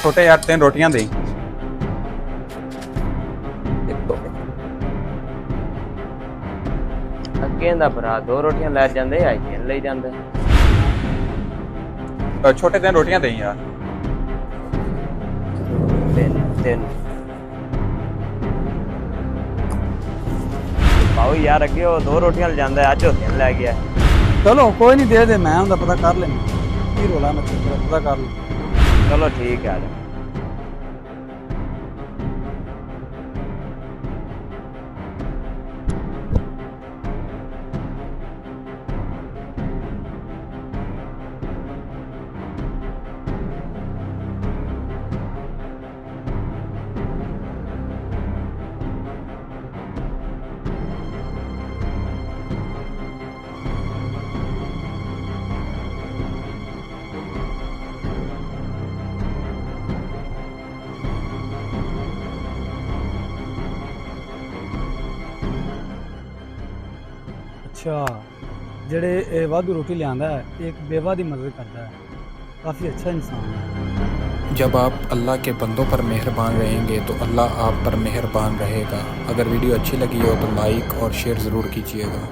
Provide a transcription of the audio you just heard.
छोटे यार 3 रोटियां दे। ਅੱਗੇ ਦਾ ਭਰਾ 2 ਰੋਟੀਆਂ ਲੈ ਜਾਂਦੇ ਆ 3 ਲਈ ਜਾਂਦੇ। छोटे 3 रोटियां दे यार। 3 ਪਾਓ ਯਾਰ ਅੱਗੇ ਉਹ 2 ਰੋਟੀਆਂ ਲੈ ਜਾਂਦਾ ਅੱਜ ਉਹ 3 ਲੈ ਗਿਆ। चलो कोई नहीं, दे दे, मैं उनका पता कर लेना की रोला मैं पता कर लेना। ਚਲੋ ਠੀਕ ਹੈ। अच्छा, ਜਿਹੜੇ ਵਾਧੂ ਰੋਟੀ ਲਿਆਂਦਾ ਹੈ ਇੱਕ ਬੇਵਾ ਦੀ ਮਦਦ ਕਰਦਾ ਹੈ, काफ़ी अच्छा इंसान है। जब आप अल्लाह के बंदों पर मेहरबान रहेंगे तो अल्लाह आप पर मेहरबान रहेगा। अगर वीडियो अच्छी लगी हो तो लाइक और शेयर ज़रूर कीजिएगा।